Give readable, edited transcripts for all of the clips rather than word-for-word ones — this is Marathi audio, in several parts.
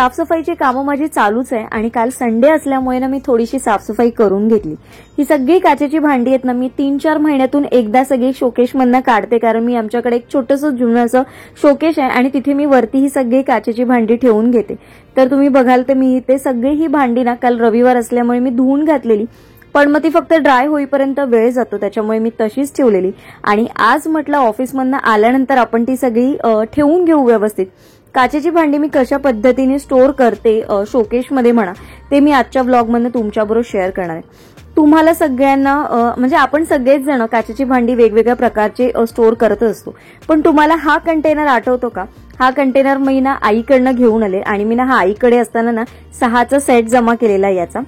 साफसफाईची कामं माझी चालूच आहे आणि काल संडे असल्यामुळे ना मी थोडीशी साफसफाई करून घेतली। ही सगळी काचेची भांडी आहेत ना मी 3-4 महिन्यातून एकदा सगळी शोकेशमधनं काढते, कारण मी आमच्याकडे एक छोटंसं जुनं असं शोकेश आहे आणि तिथे मी वरती ही सगळी काचेची भांडी ठेवून घेते। तर तुम्ही बघाल तर मी इथे सगळी ही भांडी ना काल रविवार असल्यामुळे मी धुवून घातलेली, पण मग ती फक्त ड्राय होईपर्यंत वेळ जातो, त्याच्यामुळे मी तशीच ठेवलेली। आणि आज म्हटलं ऑफिसमधनं आल्यानंतर आपण ती सगळी ठेवून घेऊ व्यवस्थित। काचेची भांडी मी कशा पद्धतीने स्टोअर करते शोकेशमध्ये म्हणा, ते मी आजच्या व्लॉगमध्ये तुमच्याबरोबर शेअर करणार आहे। तुम्हाला सगळ्यांना म्हणजे आपण सगळेच जण काचेची भांडी वेगवेगळ्या प्रकारचे स्टोअर करत असतो, पण तुम्हाला हा कंटेनर आठवतो का? हा कंटेनर मी ना आईकडनं घेऊन आले आणि मी ना हा आईकडे असताना ना 6चा सेट जमा केलेला याचा।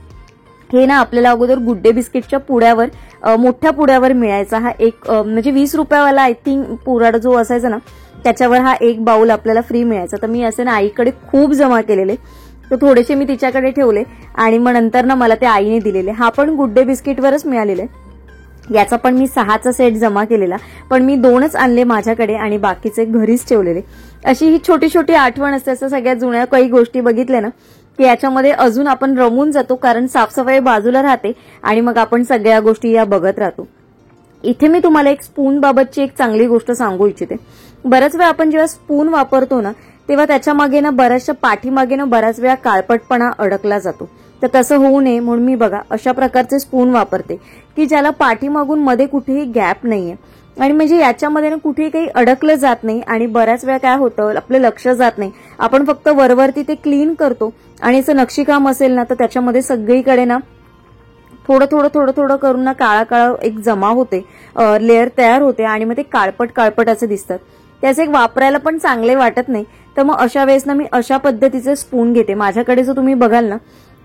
हे ना आपल्याला अगोदर गुड डे बिस्किटच्या पुड्यावर मोठ्या पुड्यावर मिळायचा हा एक म्हणजे 20 रुपयावाला आय थिंक पुराड जो असायचा ना त्याच्यावर हा एक बाउल आपल्याला फ्री मिळायचा। तर मी असे ना आईकडे खूप जमा केलेले, तर थोडेसे मी तिच्याकडे ठेवले आणि मग नंतर ना मला ते आईने दिलेले। हा पण गुड डे बिस्किटवरच मिळालेले, याचा पण मी 6चा सेट जमा केलेला, पण मी 2च आणले माझ्याकडे आणि बाकीचे घरीच ठेवलेले। अशी ही छोटी छोटी आठवण असते। असं सगळ्या जुन्या काही गोष्टी बघितल्या ना की याच्यामध्ये अजून आपण रमून जातो, कारण साफसफाई बाजूला राहते आणि मग आपण सगळ्या गोष्टी या बघत राहतो। इथे मी तुम्हाला एक स्पून बाबतची एक चांगली गोष्ट सांगू इच्छिते। बऱ्याच वेळा आपण जेव्हा स्पून वापरतो ना तेव्हा त्याच्या मागे ना बऱ्याचशा पाठीमागे ना बऱ्याच वेळा काळपटपणा अडकला जातो, तर तसं होऊ नये म्हणून मी बघा अशा प्रकारचे स्पून वापरते की ज्याला पाठीमागून मध्ये कुठेही गॅप नाहीये आणि म्हणजे याच्यामध्ये ना कुठेही काही अडकलं जात नाही। आणि बऱ्याच वेळा काय होतं आपलं लक्ष जात नाही, आपण फक्त वरवरती ते क्लीन करतो आणि असं नक्षीकाम असेल ना तर त्याच्यामध्ये सगळीकडे ना थोडं थोडं थोडं थोडं करून ना काळा काळा एक जमा होते, लेअर तयार होते आणि मग ते काळपट काळपट असे दिसतात, त्याचे एक वापरायला पण चांगले वाटत नाही। तर मग अशा वेळेस ना मी अशा पद्धतीचे स्पून घेते। माझ्याकडे जर तुम्ही बघाल ना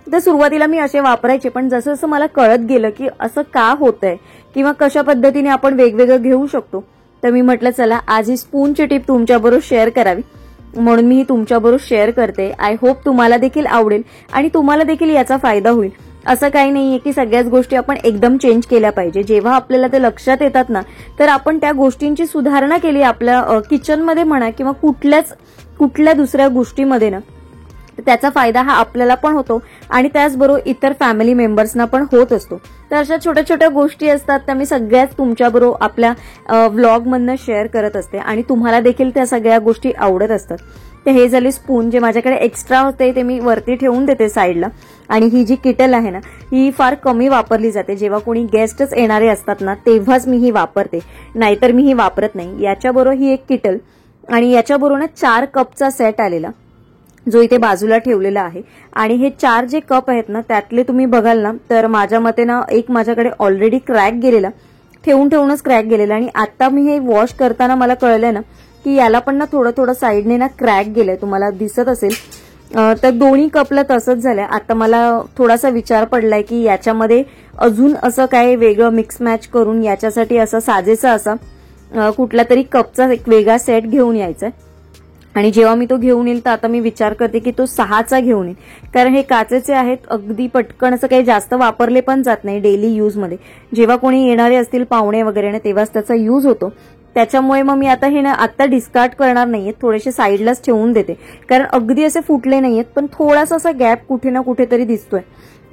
तर सुरुवातीला मी असे वापरायचे, पण जसं जसं मला कळत गेलं की असं का होतंय किंवा कशा पद्धतीने आपण वेगवेगळं घेऊ शकतो, तर मी म्हटलं चला आज ही स्पूनची टिप तुमच्याबरोबर शेअर करावी, म्हणून मी ही तुमच्याबरोबर शेअर करते। आय होप तुम्हाला देखील आवडेल आणि तुम्हाला देखील याचा फायदा होईल। असं काही नाहीये की सगळ्याच गोष्टी आपण एकदम चेंज केल्या पाहिजे। जेव्हा आपल्याला ते लक्षात येतात ना तर आपण त्या गोष्टींची सुधारणा केली आपल्या किचनमध्ये म्हणा किंवा कुठल्या दुसऱ्या गोष्टीमध्ये ना, त्याचा फायदा हा आपल्याला पण होतो आणि त्याचबरोबर इतर फॅमिली मेंबर्सना पण होत असतो। तर अशा छोट्या छोट्या गोष्टी असतात त्या मी सगळ्याच तुमच्याबरोबर आपल्या व्लॉगमधनं शेअर करत असते आणि तुम्हाला देखील त्या सगळ्या गोष्टी आवडत असतात। तर हे झाले स्पून, जे माझ्याकडे एक्स्ट्रा होते ते मी वरती ठेवून देते साईडला। आणि ही जी किटल आहे ना ही फार कमी वापरली जाते, जेव्हा कोणी गेस्टच येणारे असतात ना तेव्हाच मी ही वापरते, नाहीतर मी ही वापरत नाही। याच्याबरोबर ही एक किटल आणि याच्याबरोबर ना 4 कपचा सेट आलेला जो इथे बाजूला ठेवलेला आहे। आणि हे 4 जे कप आहेत ना त्यातले तुम्ही बघाल ना तर माझ्या मते ना एक माझ्याकडे ऑलरेडी क्रॅक गेलेला, ठेवूनच क्रॅक गेलेला आणि आता मी हे वॉश करताना मला कळलं ना की याला पण ना थोडं थोडं साईडने ना क्रॅक गेलाय, तुम्हाला दिसत असेल। तर दोन्ही कपला तसंच झालंय। आता मला थोडासा विचार पडलाय की याच्यामध्ये अजून असं काय वेगळं मिक्स मॅच करून याच्यासाठी असं साजेसा असा कुठला तरी कपचा एक वेगळा सेट घेऊन यायचा आणि जेव्हा मी तो घेऊन येईल तर आता मी विचार करते की तो 6चा घेऊन येईल, कारण हे काचेचे आहेत, अगदी पटकन असं काही जास्त वापरले पण जात नाही डेली यूजमध्ये। जेव्हा कोणी येणारे असतील पाहुणे वगैरे ना तेव्हाच त्याचा यूज होतो, त्याच्यामुळे मग मी आता हे ना आता डिस्कार्ड करणार नाहीये, थोडेसे साईडलाच ठेवून देते, कारण अगदी असे फुटले नाहीयेत पण थोडासा असा गॅप कुठे ना कुठेतरी दिसतोय।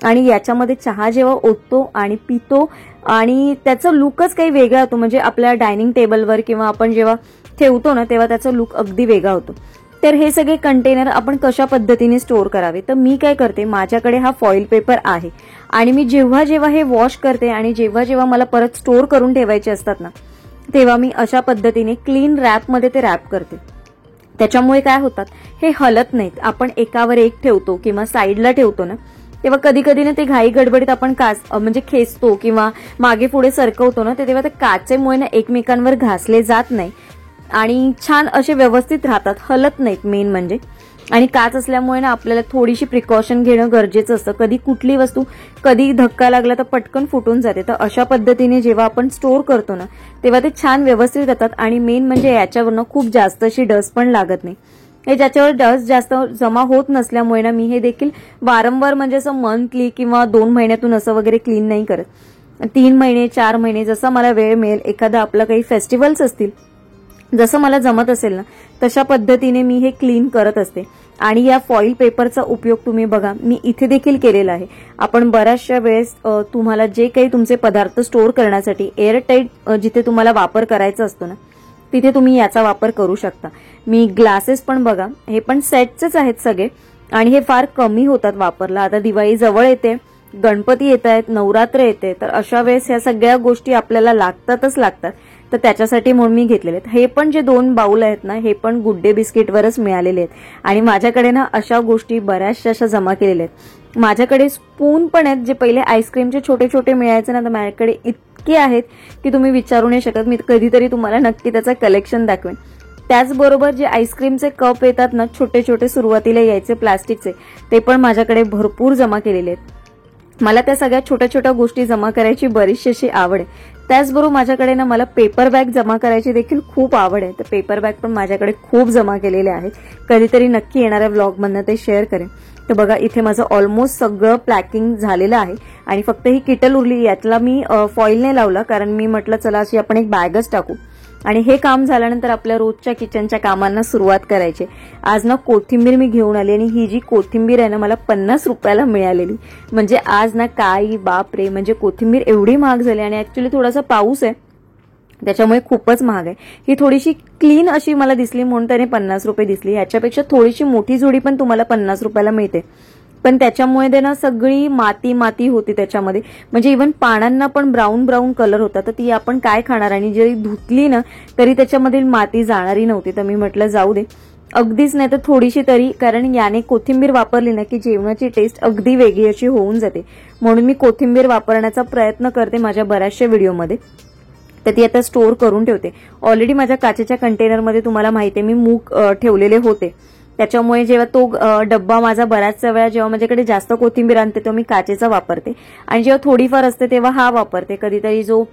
आणि याच्यामध्ये चहा जेव्हा ओततो आणि पितो आणि त्याचा लुकच काही वेगळा होतो, म्हणजे आपल्या डायनिंग टेबलवर किंवा आपण जेव्हा ठेवतो ना तेव्हा त्याचा लुक अगदी वेगळा होतो। तर हे सगळे कंटेनर आपण कशा पद्धतीने स्टोअर करावे, तर मी काय करते माझ्याकडे हा फॉइल पेपर आहे आणि मी जेव्हा जेव्हा हे वॉश करते आणि जेव्हा जेव्हा मला परत स्टोअर करून ठेवायचे असतात ना तेव्हा मी अशा पद्धतीने क्लीन रॅपमध्ये ते रॅप करते। त्याच्यामुळे काय होतात हे हलत नाहीत, आपण एकावर एक ठेवतो किंवा साईडला ठेवतो ना तेव्हा कधी कधी ना ते घाई गडबडीत आपण म्हणजे खेचतो किंवा मागे पुढे सरकवतो ना तेव्हा ते काचेमुळे ना एकमेकांवर घासले जात नाही आणि छान असे व्यवस्थित राहतात, हलत नाहीत मेन म्हणजे। आणि काच असल्यामुळे ना आपल्याला थोडीशी प्रिकॉशन घेणं गरजेचं असतं, कधी कुठली वस्तू कधी धक्का लागला तर पटकन फुटून जाते। तर अशा पद्धतीने जेव्हा आपण स्टोअर करतो ना तेव्हा ते छान व्यवस्थित राहतात आणि मेन म्हणजे याच्यावरनं खूप जास्त अशी डस्ट पण लागत नाही। हे ज्याच्यावर डस्ट जास्त जमा होत नसल्यामुळे ना मी हे देखील वारंवार म्हणजे असं मंथली किंवा 2 महिन्यातून असं वगैरे क्लीन नाही करत। 3 महिने 4 महिने जसा मला वेळ मिळेल, एखादा आपलं काही फेस्टिवल्स असतील जसं मला जमत असेल ना तशा पद्धतीने मी हे क्लीन करत असते। आणि या फॉईल पेपरचा उपयोग तुम्ही बघा मी इथे देखील केलेला आहे। आपण बऱ्याचशा वेळेस तुम्हाला जे काही तुमचे पदार्थ स्टोअर करण्यासाठी एअरटाईट जिथे तुम्हाला वापर करायचा असतो ना तिथे तुम्ही याचा वापर करू शकता। मी ग्लासेस पण बघा हे पण सेटचेच आहेत सगळे आणि हे फार कमी होतात वापरला। आता दिवाळी जवळ येते, गणपती येत आहेत, नवरात्र येते, तर अशा वेळेस ह्या सगळ्या गोष्टी आपल्याला लागतातच लागतात। तर त्याच्यासाठी म्हणून मी घेतलेले आहेत। हे पण जे 2 बाउल आहेत ना हे पण गुड डे बिस्किटवरच मिळालेले आहेत आणि माझ्याकडे ना अशा गोष्टी बऱ्याचशा अशा जमा केलेल्या आहेत। माझ्याकडे स्पून पण आहेत जे पहिले आईस्क्रीमचे छोटे छोटे मिळायचे ना, तर माझ्याकडे इतके आहेत की तुम्ही विचारू नाही शकत। मी कधीतरी तुम्हाला नक्की त्याचं कलेक्शन दाखवेन। त्याचबरोबर जे आईस्क्रीमचे कप येतात ना छोटे छोटे सुरुवातीला यायचे प्लास्टिकचे, ते पण माझ्याकडे भरपूर जमा केलेले आहेत। मला त्या सगळ्या छोट्या छोट्या गोष्टी जमा करायची बरीचशी अशी आवड आहे। त्याचबरोबर माझ्याकडे ना मला पेपर बॅग जमा करायची देखील खूप आवड आहे। तर पेपर बॅग पण माझ्याकडे खूप जमा केलेले आहेत। कधीतरी नक्की येणाऱ्या व्लॉगमधनं ते शेअर करेन। तर बघा इथे माझं ऑलमोस्ट सगळं पॅकिंग झालेलं आहे आणि फक्त ही किटल उरली, यातला मी फॉईल नाही लावला कारण मी म्हटलं चला अशी आपण एक बॅगच टाकू आणि हे काम झाल्यानंतर आपल्या रोजच्या किचनच्या कामांना सुरुवात करायची। आज ना कोथिंबीर मी घेऊन आली आणि ही जी कोथिंबीर आहे ना मला 50 रुपयाला मिळालेली। म्हणजे आज ना काही बाप रे, म्हणजे कोथिंबीर एवढी महाग झाली आणि ऍक्च्युली थोडासा पाऊस आहे त्याच्यामुळे खूपच महाग आहे। ही थोडीशी क्लीन अशी मला दिसली म्हणून त्याने 50 रुपये दिसली। याच्यापेक्षा थोडीशी मोठी जोडी पण तुम्हाला 50 रुपयाला मिळते, पण त्याच्यामुळे ते ना सगळी माती माती होती त्याच्यामध्ये, म्हणजे इव्हन पानांना पण ब्राऊन ब्राऊन कलर होता। तर ती आपण काय खाणार आणि जरी धुतली ना तरी त्याच्यामधील माती जाणारी नव्हती। तर मी म्हटलं जाऊ दे, अगदीच नाही तर थोडीशी तरी, कारण याने कोथिंबीर वापरली ना की जेवणाची टेस्ट अगदी वेगळी अशी होऊन जाते। म्हणून मी कोथिंबीर वापरण्याचा प्रयत्न करते माझ्या बऱ्याचशा व्हिडिओमध्ये। तर ती आता स्टोअर करून ठेवते। ऑलरेडी माझ्या काचेच्या कंटेनरमध्ये तुम्हाला माहिती आहे मी मूग ठेवलेले होते, त्याच्यामुळे जेव्हा तो डब्बा माझा बऱ्याचशा वेळा जेव्हा माझ्याकडे जास्त कोथिंबीर आणते तेव्हा मी काचेचा वापरते आणि जेव्हा थोडीफार असते तेव्हा हा वापरते। कधीतरी जो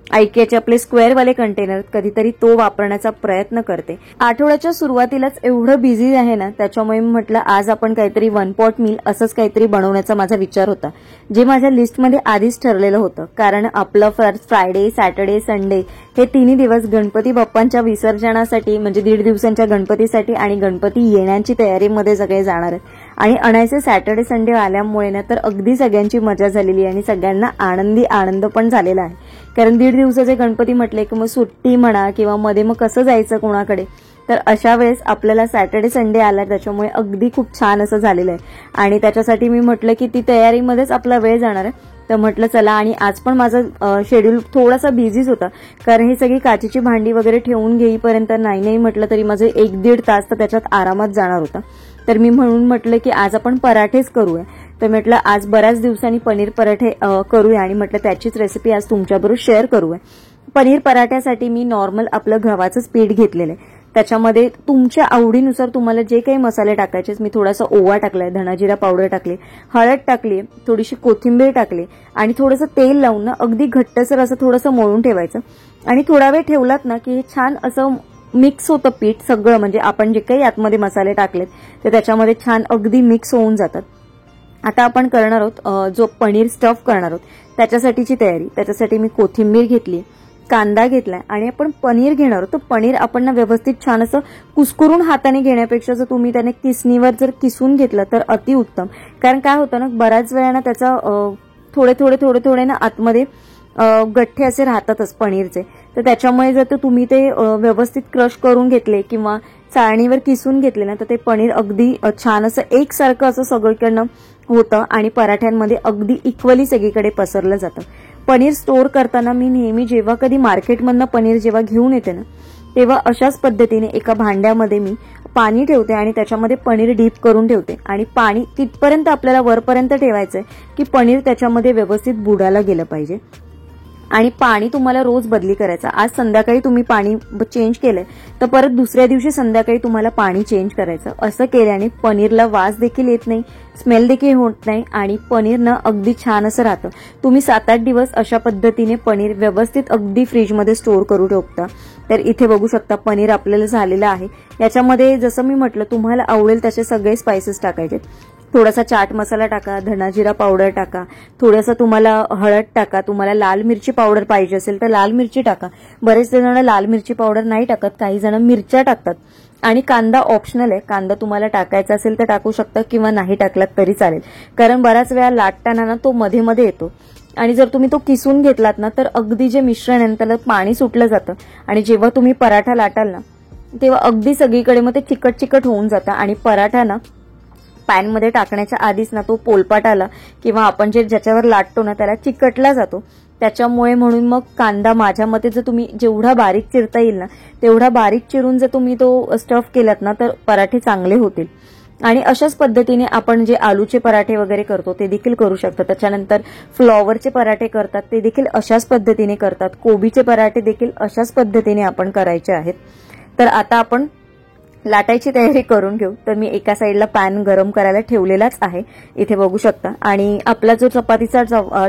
आयकियाचे आपले स्क्वेअरवाले कंटेनर कधीतरी तो वापरण्याचा प्रयत्न करते। आठवड्याच्या सुरुवातीलाच एवढं बिझी आहे ना त्याच्यामुळे मी म्हटलं आज आपण काहीतरी 1 पॉट मील असंच काहीतरी बनवण्याचा माझा विचार होता, जे माझ्या लिस्टमध्ये आधीच ठरलेलं होतं। कारण आपलं फ्रायडे, सॅटर्डे, संडे हे 3 दिवस गणपती बाप्पांच्या विसर्जनासाठी म्हणजे 1.5 दिवसांच्या गणपतीसाठी आणि गणपती येण्याची तयारीमध्ये सगळे जाणार आहेत। आणि अनायसे सॅटर्डे संडे आल्यामुळे ना तर अगदी सगळ्यांची मजा झालेली आणि सगळ्यांना आनंद पण झालेला आहे। कारण 1.5 दिवसाचे गणपती म्हटले की मग सुट्टी म्हणा किंवा मध्ये मग कसं जायचं कोणाकडे, तर अशा वेळेस आपल्याला सॅटर्डे संडे आला त्याच्यामुळे अगदी खूप छान असं झालेलं आहे। आणि त्याच्यासाठी मी म्हटलं की ती तयारीमध्येच आपला वेळ जाणार आहे, तर म्हटलं चला। आणि आज पण माझं शेड्यूल थोडासा बिझीच होता कारण ही सगळी काचेची भांडी वगैरे ठेवून घेईपर्यंत नाही म्हटलं तरी माझं 1-1.5 तास तर त्याच्यात आरामात जाणार होता। तर मी म्हणून म्हटलं की आज आपण पराठेच करूया। तर म्हटलं आज बऱ्याच दिवसांनी पनीर पराठे करूया आणि म्हटलं त्याचीच रेसिपी आज तुमच्याबरोबर शेअर करूया। पनीर पराठ्यासाठी मी नॉर्मल आपलं गव्हाचंच पीठ घेतलेलं आहे, त्याच्यामध्ये तुमच्या आवडीनुसार तुम्हाला जे काही मसाले टाकायचे, मी थोडासा ओवा टाकलाय, धणाजिरा पावडर टाकली, हळद टाकली, थोडीशी कोथिंबीर टाकली आणि थोडंसं तेल लावून ना अगदी घट्टसर असं थोडंसं मळून ठेवायचं आणि थोडा वेळ ठेवलात ना की हे छान असं मिक्स होतं पीठ सगळं, म्हणजे आपण जे काही आतमध्ये मसाले टाकलेत ते त्याच्यामध्ये छान अगदी मिक्स होऊन जातात। आता आपण करणार आहोत जो पनीर स्टफ करणार आहोत त्याच्यासाठीची तयारी। त्याच्यासाठी मी कोथिंबीर घेतली, कांदा घेतलाय आणि आपण पनीर घेणार आहोत। तर पनीर आपण ना व्यवस्थित छान असं कुस्करून हाताने घेण्यापेक्षा जर तुम्ही त्याने किसणीवर जर किसून घेतलं तर अतिउत्तम। कारण काय होतं ना बऱ्याच वेळा ना त्याचा थोडे ना आतमध्ये गठ्ठे असे राहतातच पनीरचे, तर त्याच्यामुळे जर तुम्ही ते व्यवस्थित क्रश करून घेतले किंवा चाळणीवर किसून घेतले ना तर ते पनीर अगदी छान असं एकसारखं असं सगळीकडनं होतं आणि पराठ्यांमध्ये अगदी इक्वली सगळीकडे पसरलं जातं। पनीर स्टोअर करताना मी नेहमी जेव्हा कधी मार्केटमधनं पनीर जेव्हा घेऊन येते ना तेव्हा अशाच पद्धतीने एका भांड्यामध्ये मी पाणी ठेवते आणि त्याच्यामध्ये पनीर डीप करून ठेवते आणि पाणी तिथपर्यंत आपल्याला वरपर्यंत ठेवायचंय की पनीर त्याच्यामध्ये व्यवस्थित बुडायला गेलं पाहिजे। आणि पाणी तुम्हाला रोज बदली करायचं। आज संध्याकाळी तुम्ही पाणी चेंज केलंय तर परत दुसऱ्या दिवशी संध्याकाळी तुम्हाला पाणी चेंज करायचं। असं केल्याने पनीरला वास देखील येत नाही, स्मेल देखील होत नाही आणि पनीर ना अगदी छान असं राहतं। तुम्ही 7-8 दिवस अशा पद्धतीने पनीर व्यवस्थित अगदी फ्रीजमध्ये स्टोअर करू शकता। तर इथे बघू शकता पनीर आपल्याला झालेलं आहे। याच्यामध्ये जसं मी म्हटलं तुम्हाला आवडेल तसे सगळे स्पाइसेस टाकायचे। थोडासा चाट मसाला टाका, धनाजिरा पावडर टाका, थोडंसं तुम्हाला हळद टाका, तुम्हाला लाल मिरची पावडर पाहिजे असेल तर लाल मिरची टाका. बरेच जण लाल मिरची पावडर नाही टाकत, काही जण मिरच्या टाकतात. आणि कांदा ऑप्शनल आहे, कांदा तुम्हाला टाकायचा असेल तर टाकू शकता किंवा नाही टाकलात तरी चालेल, कारण बऱ्याच वेळा लाटताना ना तो मध्ये मध्ये येतो आणि जर तुम्ही तो किसून घेतलात ना तर अगदी जे मिश्रण आहे त्याला पाणी सुटलं जातं आणि जेव्हा तुम्ही पराठा लाटाल ना तेव्हा अगदी सगळीकडे मग ते चिकट चिकट होऊन जातं आणि पराठा ना पॅनमध्ये टाकण्याच्या आधीच ना तो पोलपाट आला किंवा आपण जे ज्याच्यावर लाटतो ना त्याला चिकटला जातो. त्याच्यामुळे म्हणून मग कांदा माझ्या मते जर तुम्ही जेवढा बारीक चिरता येईल ना तेवढा बारीक चिरून जर तुम्ही तो स्टफ केलात ना तर पराठे चांगले होतील. आणि अशाच पद्धतीने आपण जे आलूचे पराठे वगैरे करतो ते देखील करू शकतो. त्याच्यानंतर फ्लॉवरचे पराठे करतात ते देखील अशाच पद्धतीने करतात. कोबीचे पराठे देखील अशाच पद्धतीने आपण करायचे आहेत. तर आता आपण लाटायची तयारी करून घेऊ. तर मी एका साईडला पॅन गरम करायला ठेवलेलाच आहे, इथे बघू शकता. आणि आपला जो चपातीचा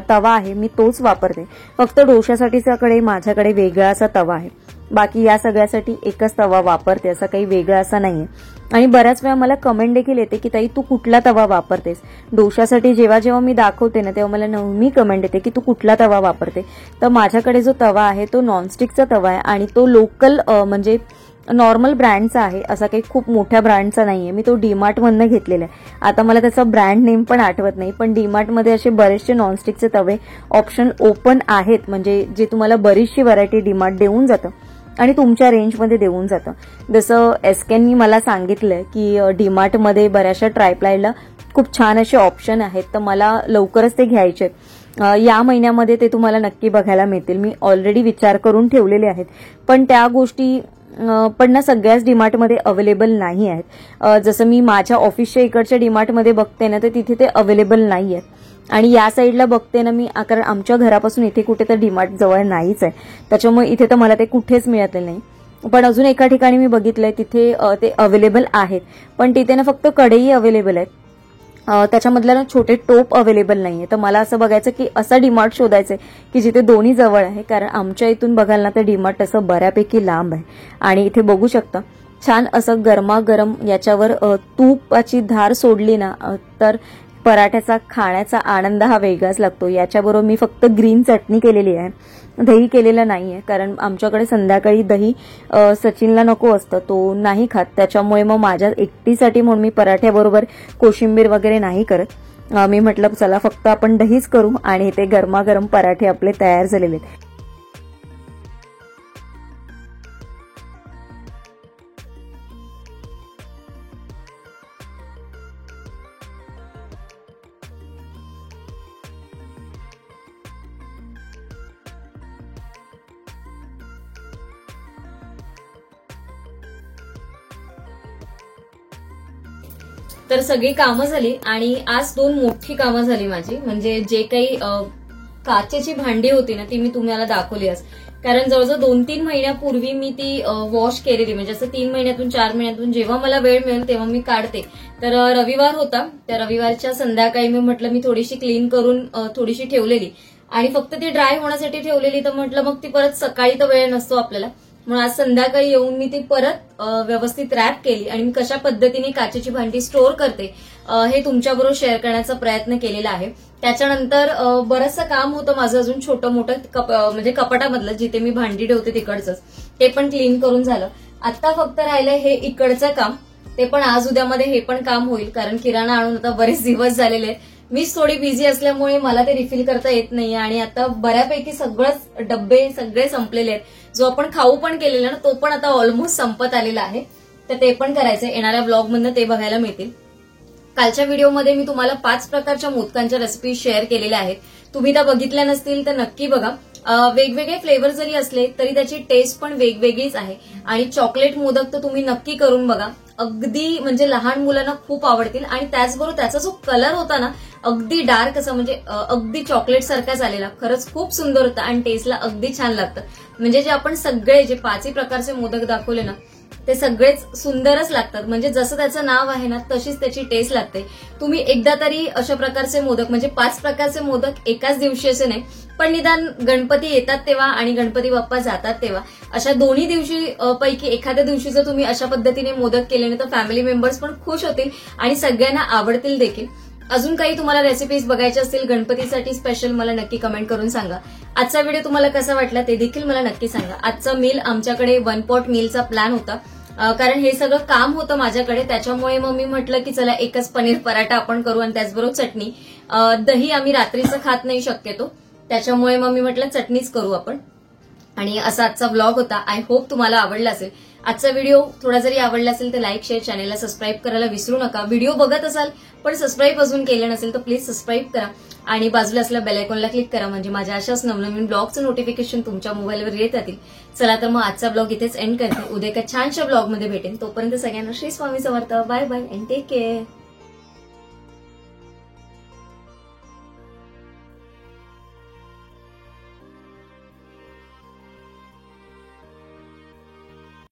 तवा आहे मी तोच वापरते. फक्त डोशासाठीच्याकडे माझ्याकडे वेगळा असा तवा आहे, बाकी या सगळ्यासाठी एकच तवा वापरते, असा काही वेगळा असा नाहीये. आणि बऱ्याच वेळा मला कमेंट देखील येते की ताई तू कुठला तवा वापरतेस डोशासाठी. जेव्हा जेव्हा मी दाखवते ना तेव्हा मला नेहमी कमेंट येते की तू कुठला तवा वापरते. तर माझ्याकडे जो तवा आहे तो नॉनस्टिकचा तवा आहे आणि तो लोकल म्हणजे नॉर्मल ब्रँडचा आहे, असा काही खूप मोठ्या ब्रँडचा नाहीये. मी तो डीमार्ट मधनं घेतलेला आहे. आता मला त्याचा ब्रँड नेम पण आठवत नाही, पण डीमार्ट मध्ये असे बरेचसे नॉनस्टिकचे तवे ऑप्शन ओपन आहेत, म्हणजे जे तुम्हाला बरीचशी व्हरायटी डीमार्ट देऊन जातं आणि तुमच्या रेंजमध्ये देऊन जातं. जसं एसकेननी मला सांगितलंय की डीमार्टमध्ये बऱ्याचशा ट्रायप्लायला खूप छान असे ऑप्शन आहेत, तर मला लवकरच ते घ्यायचे आहेत. या महिन्यामध्ये ते तुम्हाला नक्की बघायला मिळतील. मी ऑलरेडी विचार करून ठेवलेले आहेत, पण त्या गोष्टी पण ना सगळ्याच डीमार्टमध्ये अवेलेबल नाही आहेत. जसं मी माझ्या ऑफिसच्या इकडच्या डीमार्टमध्ये बघते ना तर तिथे ते अवेलेबल नाही आहेत. आणि या साईडला बघते ना मी, कारण आमच्या घरापासून इथे कुठे तर डीमार्ट जवळ नाहीच आहे, त्याच्यामुळे इथे तर मला ते कुठेच मिळाले नाही. पण अजून एका ठिकाणी मी बघितलंय तिथे ते अवेलेबल आहेत, पण तिथे ना फक्त कढई अवेलेबल आहेत, त्याच्यामधल्या ना छोटे टोप अवेलेबल नाहीये. तर मला असं बघायचं की असा डीमार्ट शोधायचंय की जिथे दोन्ही जवळ आहे, कारण आमच्या इथून बघाल ना तर डीमार्ट असं बऱ्यापैकी लांब आहे. आणि इथे बघू शकता छान असं गरमागरम याच्यावर तुपाची धार सोडली ना तर पराठ्याचा खाण्याचा आनंद हा वेगळाच लागतो. याच्याबरोबर मी फक्त ग्रीन चटणी केलेली आहे, दही केलेलं नाहीये, कारण आमच्याकडे संध्याकाळी दही सचिनला नको असतं, तो नाही खात. त्याच्यामुळे मग माझ्या एकटीसाठी म्हणून मी पराठ्याबरोबर कोशिंबीर वगैरे नाही करत. मी म्हटलं चला फक्त आपण दहीच करू आणि ते गरमागरम पराठे आपले तयार झालेले आहेत. तर सगळी कामं झाली आणि आज 2 मोठी कामं झाली माझी. म्हणजे जे काही काचेची भांडी होती ना ती मी तुम्हाला दाखवली आज, कारण जवळजवळ 2-3 महिन्यापूर्वी मी ती वॉश केलेली. म्हणजे असं 3 महिन्यातून 4 महिन्यातून जेव्हा मला वेळ मिळेल तेव्हा मी काढते. तर रविवार होता, त्या रविवारच्या संध्याकाळी मी म्हटलं मी थोडीशी क्लीन करून थोडीशी ठेवलेली आणि फक्त ती ड्राय होण्यासाठी ठेवलेली. तर म्हटलं मग ती परत सकाळी तर वेळ नसतो आपल्याला, म्हणून आज संध्याकाळी येऊन मी ती परत व्यवस्थित रॅप केली आणि मी कशा पद्धतीने काचेची भांडी स्टोअर करते हे तुमच्याबरोबर शेअर करण्याचा प्रयत्न केलेला आहे. त्याच्यानंतर बरंचसं काम होतं माझं अजून छोटं मोठं, म्हणजे कपाटामधलं जिथे मी भांडी ठेवते तिकडचंच, ते पण क्लीन करून झालं. आता फक्त राहिलंय हे इकडचं काम, ते पण आज उद्यामध्ये हे पण काम होईल, कारण किराणा आणून आता बरेच दिवस झालेले आहेत. मीच थोडी बिझी असल्यामुळे मला ते रिफिल करता येत नाही आणि आता बऱ्यापैकी सगळंच डब्बे सगळे संपलेले आहेत. जो आपण खाऊ पण केलेला ना तो पण आता ऑलमोस्ट संपत आलेला आहे, तर ते पण करायचंय. येणाऱ्या ब्लॉगमधनं ते बघायला मिळतील. कालच्या व्हिडिओमध्ये मी तुम्हाला 5 प्रकारच्या मोदकांच्या रेसिपी शेअर केलेल्या आहेत. तुम्ही त्या बघितल्या नसतील तर नक्की बघा. वेगवेगळे फ्लेवर जरी असले तरी त्याची टेस्ट पण वेगवेगळीच आहे. आणि चॉकलेट मोदक तर तुम्ही नक्की करून बघा, अगदी म्हणजे लहान मुलांना खूप आवडतील. आणि त्याचबरोबर त्याचा जो कलर होता ना अगदी डार्क असं, म्हणजे अगदी चॉकलेट सारखाच आलेला, खरंच खूप सुंदर होता आणि टेस्टला अगदी छान लागतं. म्हणजे जे आपण सगळे जे 5 प्रकारचे मोदक दाखवले ना ते सगळेच सुंदरच लागतात. म्हणजे जसं त्याचं नाव आहे ना तशीच त्याची टेस्ट लागते. तुम्ही एकदा तरी अशा प्रकारचे मोदक म्हणजे 5 प्रकारचे मोदक एकाच दिवशी असे नाही, पण निदान गणपती येतात तेव्हा आणि गणपती बाप्पा जातात तेव्हा अशा दोन्ही दिवशी पैकी एखाद्या दिवशी जर तुम्ही अशा पद्धतीने मोदक केले ना तर फॅमिली मेंबर्स पण खुश होतील आणि सगळ्यांना आवडतील देखील. अजून काही तुम्हाला रेसिपीज बघायच्या असतील गणपतीसाठी स्पेशल मला नक्की कमेंट करून सांगा. आजचा व्हिडिओ तुम्हाला कसा वाटला ते देखील मला नक्की सांगा. आजचा मील आमच्याकडे 1 पॉट मीलचा प्लॅन होता, कारण हे सगळं काम होतं माझ्याकडे. त्याच्यामुळे मग मी म्हटलं की चला एकच पनीर पराठा आपण करू आणि त्याचबरोबर चटणी. दही आम्ही रात्रीचं खात नाही शक्यतो, त्याच्यामुळे मग मी म्हटलं चटणीच करू आपण. आणि असा आजचा व्लॉग होता. आय होप तुम्हाला आवडला असेल. आजचा व्हिडिओ थोडा जरी आवडला असेल तर लाईक शेअर चॅनलला सबस्क्राईब करायला विसरू नका. व्हिडिओ बघत असाल पण सबस्क्राईब अजून केलं नसेल तर प्लीज सबस्क्राईब करा आणि बाजूला असलेल्या बेल आयकॉनला क्लिक करा, म्हणजे माझ्या अशाच नवनवीन ब्लॉगचं नोटिफिकेशन तुमच्या मोबाईलवर येत राहतील. चला तर मग आजचा ब्लॉग इथेच एंड करते. उद्या एका छानशा ब्लॉगमध्ये भेटेन. तोपर्यंत सगळ्यांना Shri Swami Samarth. Bye bye and take care.